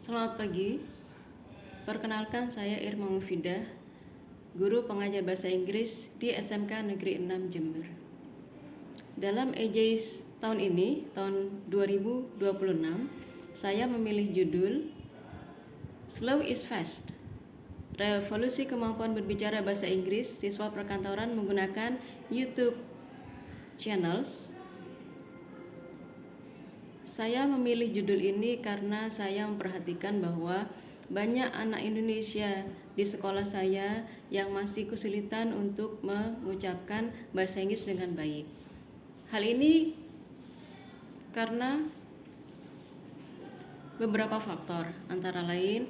Selamat pagi, perkenalkan saya Irma Mufidah, guru pengajar bahasa Inggris di SMK Negeri 6 Jember. Dalam EJS tahun ini, tahun 2026, saya memilih judul Slow is Fast, Revolusi Kemampuan Berbicara Bahasa Inggris Siswa Perkantoran Menggunakan YouTube Channels. Saya memilih judul ini karena saya memperhatikan bahwa banyak anak Indonesia di sekolah saya yang masih kesulitan untuk mengucapkan bahasa Inggris dengan baik. Hal ini karena beberapa faktor, antara lain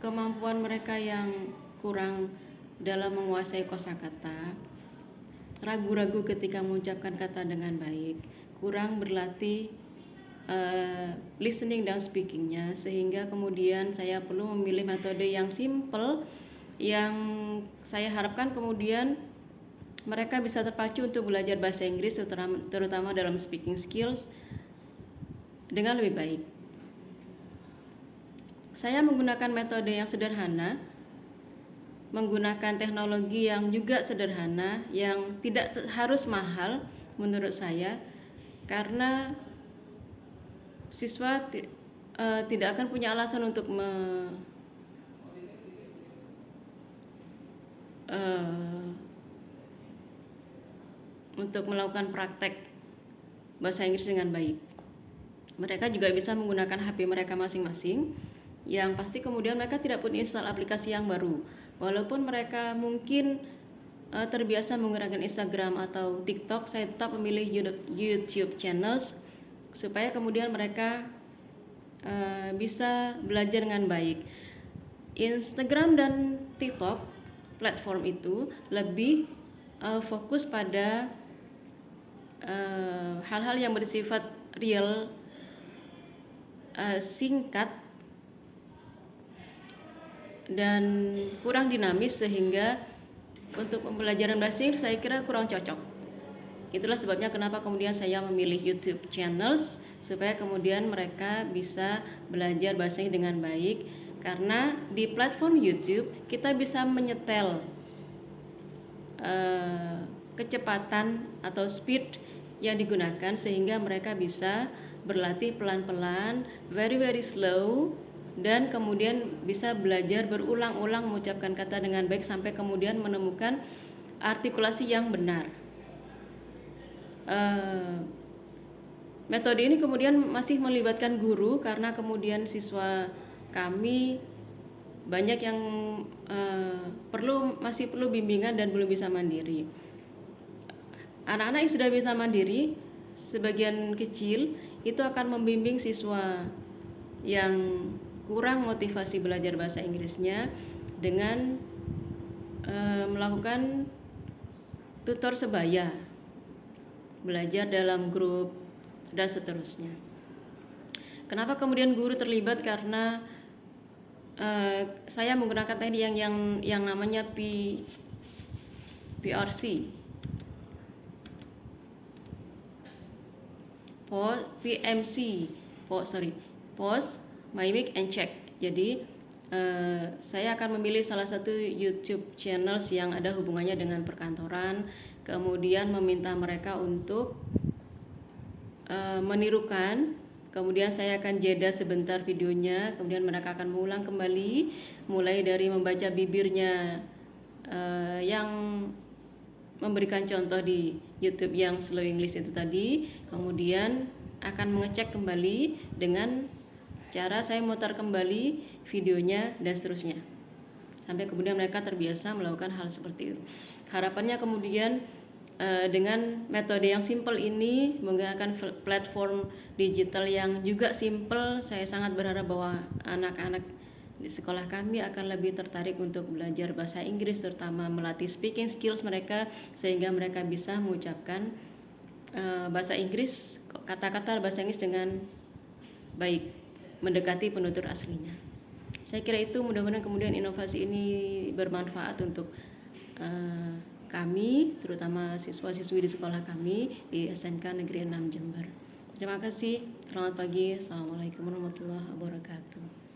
kemampuan mereka yang kurang dalam menguasai kosakata, ragu-ragu ketika mengucapkan kata dengan baik, kurang berlatih listening dan speakingnya, sehingga kemudian saya perlu memilih metode yang simple yang saya harapkan kemudian mereka bisa terpacu untuk belajar bahasa Inggris terutama dalam speaking skills dengan lebih baik. Saya menggunakan metode yang sederhana, menggunakan teknologi yang juga sederhana, yang tidak harus mahal menurut saya, karena siswa tidak akan punya alasan untuk melakukan praktek bahasa Inggris dengan baik. Mereka juga bisa menggunakan HP mereka masing-masing, yang pasti kemudian mereka tidak perlu install aplikasi yang baru. Walaupun mereka mungkin terbiasa menggunakan Instagram atau TikTok, saya tetap memilih YouTube channels supaya kemudian mereka bisa belajar dengan baik. Instagram dan TikTok platform itu lebih fokus pada hal-hal yang bersifat real, singkat, dan kurang dinamis, sehingga untuk pembelajaran bahasa Inggris saya kira kurang cocok. Itulah sebabnya kenapa kemudian saya memilih YouTube channels, supaya kemudian mereka bisa belajar bahasa Inggris dengan baik. Karena di platform YouTube kita bisa menyetel kecepatan atau speed yang digunakan, sehingga mereka bisa berlatih pelan-pelan, very slow, dan kemudian bisa belajar berulang-ulang mengucapkan kata dengan baik sampai kemudian menemukan artikulasi yang benar. Metode ini kemudian masih melibatkan guru, karena kemudian siswa kami banyak yang masih perlu bimbingan dan belum bisa mandiri. Anak-anak yang sudah bisa mandiri, sebagian kecil itu akan membimbing siswa yang kurang motivasi belajar bahasa Inggrisnya dengan melakukan tutor sebaya, belajar dalam grup, dan seterusnya. Kenapa kemudian guru terlibat? Karena saya menggunakan teknik yang namanya PRC, Pause, Mimic, and Check. Jadi saya akan memilih salah satu YouTube channels yang ada hubungannya dengan perkantoran, kemudian meminta mereka untuk menirukan. Kemudian saya akan jeda sebentar videonya, kemudian mereka akan mengulang kembali, mulai dari membaca bibirnya yang memberikan contoh di YouTube yang Slow English itu tadi, kemudian akan mengecek kembali dengan cara saya mutar kembali videonya dan seterusnya, sampai kemudian mereka terbiasa melakukan hal seperti itu. Harapannya kemudian dengan metode yang simple ini, menggunakan platform digital yang juga simple, saya sangat berharap bahwa anak-anak di sekolah kami akan lebih tertarik untuk belajar bahasa Inggris, terutama melatih speaking skills mereka, sehingga mereka bisa mengucapkan bahasa Inggris, kata-kata bahasa Inggris dengan baik, mendekati penutur aslinya. Saya kira itu, mudah-mudahan kemudian inovasi ini bermanfaat untuk kami, terutama siswa-siswi di sekolah kami di SMK Negeri 6 Jember. Terima kasih. Selamat pagi. Assalamualaikum warahmatullahi wabarakatuh.